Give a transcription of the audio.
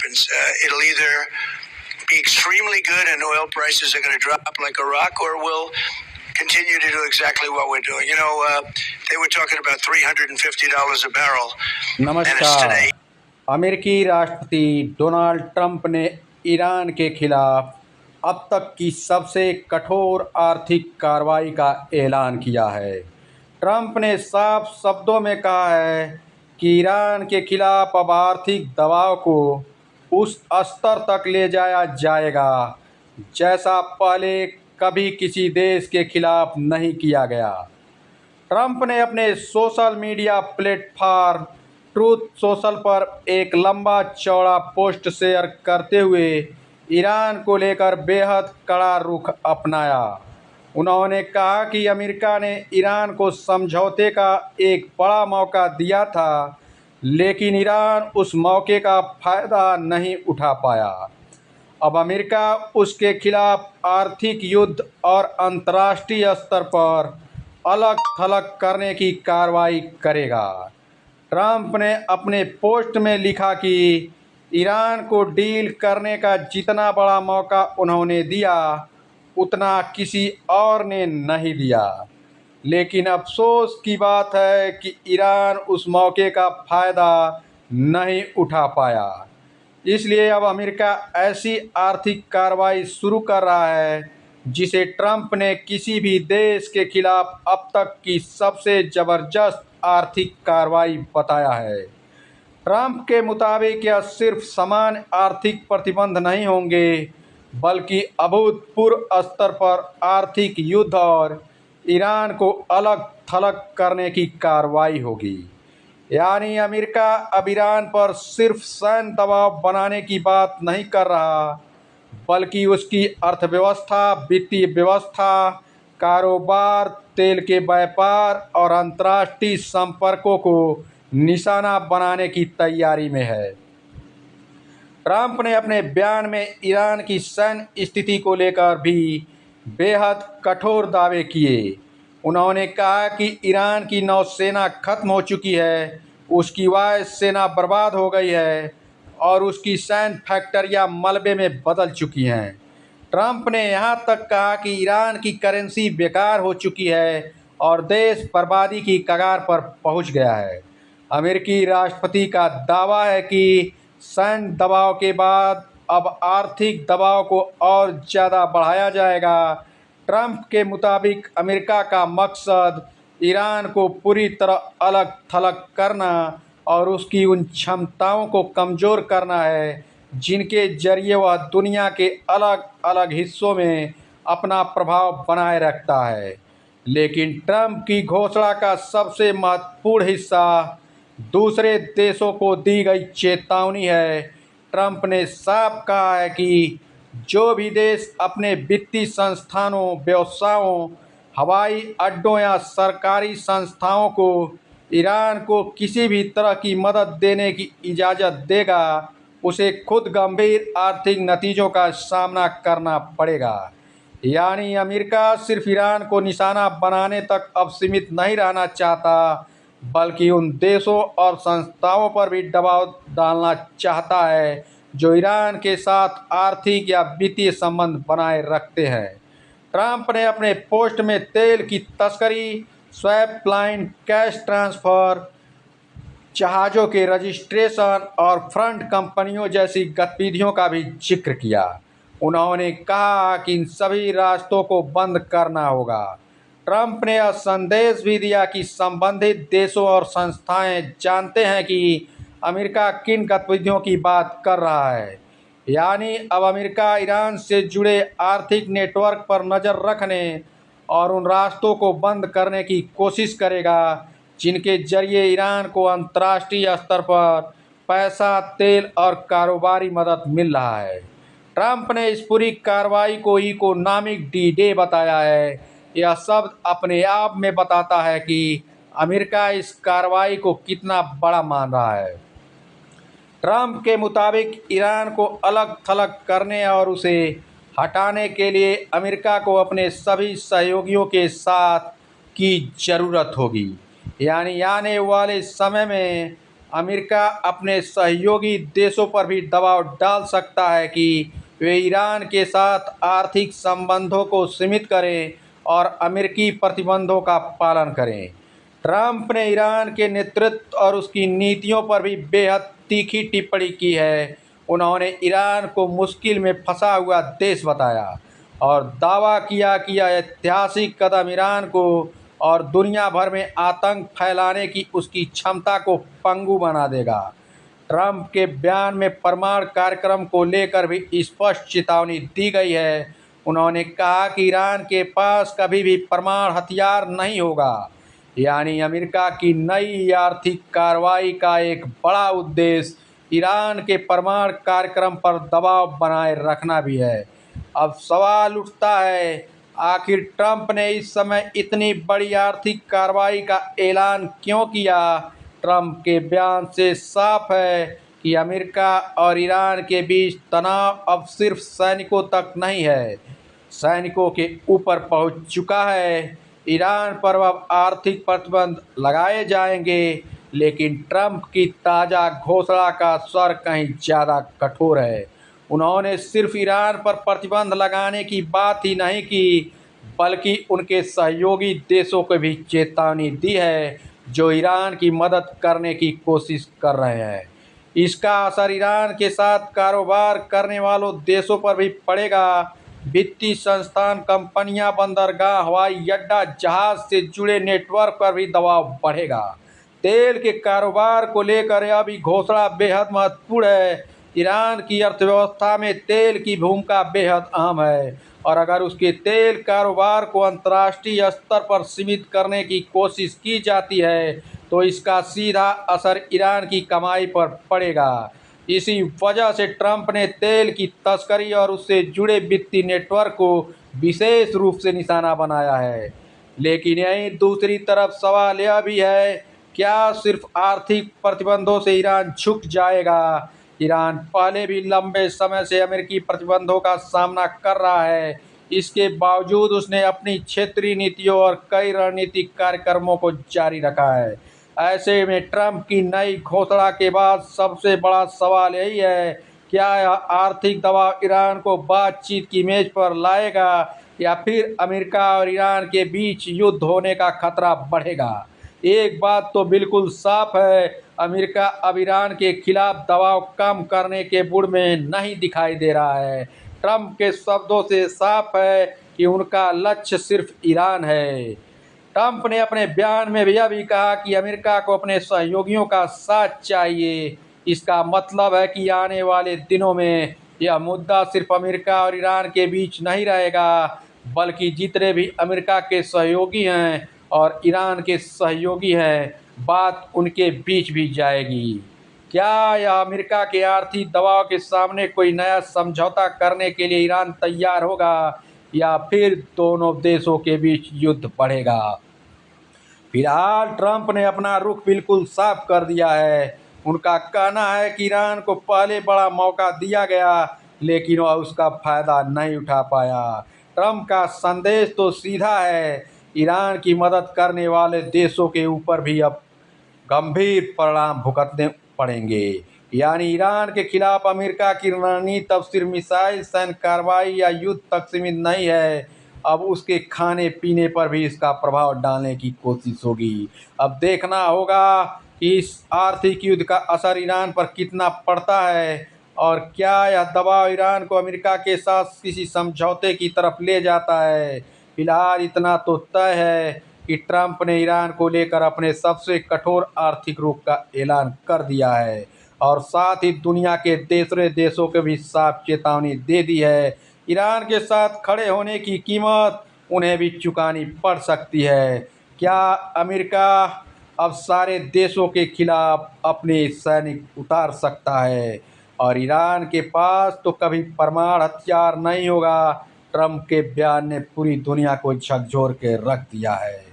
happens. It'll either be extremely good and oil prices are going to drop like a rock, or we'll continue to do exactly what we're doing. They were talking about $350 a barrel. नमस्कार। अमेरिकी राष्ट्रपति Donald Trump ने Iran के खिलाफ अब तक की सबसे कठोर आर्थिक कार्रवाई का ऐलान किया है। ट्रंप ने साफ शब्दों में कहा है कि ईरान के खिलाफ अब आर्थिक दबाव को उस स्तर तक ले जाया जाएगा जैसा पहले कभी किसी देश के खिलाफ नहीं किया गया। ट्रंप ने अपने social media platform truth social पर एक लंबा चौड़ा पोस्ट शेयर करते हुए ईरान को लेकर बेहद कड़ा रुख अपनाया। उन्होंने कहा कि अमेरिका ने ईरान को समझौते का एक बड़ा मौका दिया था, लेकिन ईरान उस मौके का फ़ायदा नहीं उठा पाया। अब अमेरिका उसके खिलाफ आर्थिक युद्ध और अंतर्राष्ट्रीय स्तर पर अलग थलग करने की कार्रवाई करेगा। ट्रंप ने अपने पोस्ट में लिखा कि ईरान को डील करने का जितना बड़ा मौका उन्होंने दिया उतना किसी और ने नहीं दिया, लेकिन अफसोस की बात है कि ईरान उस मौके का फ़ायदा नहीं उठा पाया। इसलिए अब अमेरिका ऐसी आर्थिक कार्रवाई शुरू कर रहा है जिसे ट्रंप ने किसी भी देश के खिलाफ अब तक की सबसे ज़बरदस्त आर्थिक कार्रवाई बताया है। ट्रंप के मुताबिक यह सिर्फ सामान्य आर्थिक प्रतिबंध नहीं होंगे, बल्कि अभूतपूर्व स्तर पर आर्थिक युद्ध और ईरान को अलग थलग करने की कार्रवाई होगी। यानी अमेरिका अब ईरान पर सिर्फ सैन्य दबाव बनाने की बात नहीं कर रहा, बल्कि उसकी अर्थव्यवस्था, वित्तीय व्यवस्था, कारोबार, तेल के व्यापार और अंतर्राष्ट्रीय संपर्कों को निशाना बनाने की तैयारी में है। ट्रंप ने अपने बयान में ईरान की सैन्य स्थिति को लेकर भी बेहद कठोर दावे किए। उन्होंने कहा कि ईरान की नौसेना खत्म हो चुकी है, उसकी वायु सेना बर्बाद हो गई है और उसकी सैन्य फैक्ट्रियां मलबे में बदल चुकी हैं। ट्रंप ने यहां तक कहा कि ईरान की करेंसी बेकार हो चुकी है और देश बर्बादी की कगार पर पहुंच गया है। अमेरिकी राष्ट्रपति का दावा है कि सैन्य दबाव के बाद अब आर्थिक दबाव को और ज़्यादा बढ़ाया जाएगा। ट्रंप के मुताबिक अमेरिका का मकसद ईरान को पूरी तरह अलग थलग करना और उसकी उन क्षमताओं को कमज़ोर करना है जिनके जरिए वह दुनिया के अलग अलग हिस्सों में अपना प्रभाव बनाए रखता है। लेकिन ट्रंप की घोषणा का सबसे महत्वपूर्ण हिस्सा दूसरे देशों को दी गई चेतावनी है। ट्रंप ने साफ कहा है कि जो भी देश अपने वित्तीय संस्थानों, व्यवसायों, हवाई अड्डों या सरकारी संस्थाओं को ईरान को किसी भी तरह की मदद देने की इजाज़त देगा, उसे खुद गंभीर आर्थिक नतीजों का सामना करना पड़ेगा। यानी अमेरिका सिर्फ ईरान को निशाना बनाने तक अब सीमित नहीं रहना चाहता, बल्कि उन देशों और संस्थाओं पर भी दबाव डालना चाहता है जो ईरान के साथ आर्थिक या वित्तीय संबंध बनाए रखते हैं। ट्रंप ने अपने पोस्ट में तेल की तस्करी, स्वैप लाइन, कैश ट्रांसफ़र, जहाज़ों के रजिस्ट्रेशन और फ्रंट कंपनियों जैसी गतिविधियों का भी जिक्र किया। उन्होंने कहा कि इन सभी रास्तों को बंद करना होगा। ट्रंप ने यह संदेश भी दिया कि संबंधित देशों और संस्थाएं जानते हैं कि अमेरिका किन गतिविधियों की बात कर रहा है। यानी अब अमेरिका ईरान से जुड़े आर्थिक नेटवर्क पर नज़र रखने और उन रास्तों को बंद करने की कोशिश करेगा जिनके जरिए ईरान को अंतर्राष्ट्रीय स्तर पर पैसा, तेल और कारोबारी मदद मिल रहा है। ट्रंप ने इस पूरी कार्रवाई को इकोनॉमिक डी-डे बताया है। यह शब्द अपने आप में बताता है कि अमेरिका इस कार्रवाई को कितना बड़ा मान रहा है। ट्रंप के मुताबिक ईरान को अलग थलग करने और उसे हटाने के लिए अमेरिका को अपने सभी सहयोगियों के साथ की ज़रूरत होगी। यानी आने वाले समय में अमेरिका अपने सहयोगी देशों पर भी दबाव डाल सकता है कि वे ईरान के साथ आर्थिक संबंधों को सीमित करें और अमेरिकी प्रतिबंधों का पालन करें। ट्रंप ने ईरान के नेतृत्व और उसकी नीतियों पर भी बेहद तीखी टिप्पणी की है। उन्होंने ईरान को मुश्किल में फंसा हुआ देश बताया और दावा किया कि यह ऐतिहासिक कदम ईरान को और दुनिया भर में आतंक फैलाने की उसकी क्षमता को पंगु बना देगा। ट्रंप के बयान में परमाणु कार्यक्रम को लेकर भी स्पष्ट चेतावनी दी गई है। उन्होंने कहा कि ईरान के पास कभी भी परमाणु हथियार नहीं होगा। यानी अमेरिका की नई आर्थिक कार्रवाई का एक बड़ा उद्देश्य ईरान के परमाणु कार्यक्रम पर दबाव बनाए रखना भी है। अब सवाल उठता है, आखिर ट्रंप ने इस समय इतनी बड़ी आर्थिक कार्रवाई का ऐलान क्यों किया? ट्रंप के बयान से साफ है कि अमेरिका और ईरान के बीच तनाव अब सिर्फ सैनिकों तक नहीं है, सैनिकों के ऊपर पहुंच चुका है। ईरान पर अब आर्थिक प्रतिबंध लगाए जाएंगे, लेकिन ट्रंप की ताज़ा घोषणा का स्वर कहीं ज़्यादा कठोर है। उन्होंने सिर्फ ईरान पर प्रतिबंध लगाने की बात ही नहीं की, बल्कि उनके सहयोगी देशों को भी चेतावनी दी है जो ईरान की मदद करने की कोशिश कर रहे हैं। इसका असर ईरान के साथ कारोबार करने वालों देशों पर भी पड़ेगा। वित्तीय संस्थान, कंपनियां, बंदरगाह, हवाई अड्डा, जहाज से जुड़े नेटवर्क पर भी दबाव बढ़ेगा। तेल के कारोबार को लेकर यह भी घोषणा बेहद महत्वपूर्ण है। ईरान की अर्थव्यवस्था में तेल की भूमिका बेहद अहम है और अगर उसके तेल कारोबार को अंतर्राष्ट्रीय स्तर पर सीमित करने की कोशिश की जाती है तो इसका सीधा असर ईरान की कमाई पर पड़ेगा। इसी वजह से ट्रंप ने तेल की तस्करी और उससे जुड़े वित्तीय नेटवर्क को विशेष रूप से निशाना बनाया है। लेकिन यहीं दूसरी तरफ सवाल यह भी है, क्या सिर्फ आर्थिक प्रतिबंधों से ईरान झुक जाएगा? ईरान पहले भी लंबे समय से अमेरिकी प्रतिबंधों का सामना कर रहा है। इसके बावजूद उसने अपनी क्षेत्रीय नीतियों और कई रणनीतिक कार्यक्रमों को जारी रखा है। ऐसे में ट्रंप की नई घोषणा के बाद सबसे बड़ा सवाल यही है, क्या यह आर्थिक दबाव ईरान को बातचीत की मेज पर लाएगा या फिर अमेरिका और ईरान के बीच युद्ध होने का खतरा बढ़ेगा? एक बात तो बिल्कुल साफ है, अमेरिका अब ईरान के खिलाफ दबाव कम करने के मूड में नहीं दिखाई दे रहा है। ट्रंप के शब्दों से साफ है कि उनका लक्ष्य सिर्फ ईरान है। ट्रंप ने अपने बयान में यह भी कहा कि अमेरिका को अपने सहयोगियों का साथ चाहिए। इसका मतलब है कि आने वाले दिनों में यह मुद्दा सिर्फ अमेरिका और ईरान के बीच नहीं रहेगा, बल्कि जितने भी अमेरिका के सहयोगी हैं और ईरान के सहयोगी हैं, बात उनके बीच भी जाएगी। क्या यह अमेरिका के आर्थिक दबाव के सामने कोई नया समझौता करने के लिए ईरान तैयार होगा या फिर दोनों देशों के बीच युद्ध बढ़ेगा? फिलहाल ट्रंप ने अपना रुख बिल्कुल साफ कर दिया है। उनका कहना है कि ईरान को पहले बड़ा मौका दिया गया, लेकिन वह उसका फायदा नहीं उठा पाया। ट्रंप का संदेश तो सीधा है, ईरान की मदद करने वाले देशों के ऊपर भी अब गंभीर परिणाम भुगतने पड़ेंगे। यानी ईरान के खिलाफ अमेरिका की रणनीति अब सिर्फ मिसाइल, सैन्य कार्रवाई या युद्ध तक सीमित नहीं है, अब उसके खाने पीने पर भी इसका प्रभाव डालने की कोशिश होगी। अब देखना होगा कि इस आर्थिक युद्ध का असर ईरान पर कितना पड़ता है और क्या यह दबाव ईरान को अमेरिका के साथ किसी समझौते की तरफ ले जाता है। फिलहाल इतना तो तय है कि ट्रंप ने ईरान को लेकर अपने सबसे कठोर आर्थिक रुख का ऐलान कर दिया है और साथ ही दुनिया के दूसरे देशों को भी साफ चेतावनी दे दी है। ईरान के साथ खड़े होने की कीमत उन्हें भी चुकानी पड़ सकती है। क्या अमेरिका अब सारे देशों के खिलाफ अपने सैनिक उतार सकता है और ईरान के पास तो कभी परमाणु हथियार नहीं होगा? ट्रंप के बयान ने पूरी दुनिया को झकझोर के रख दिया है।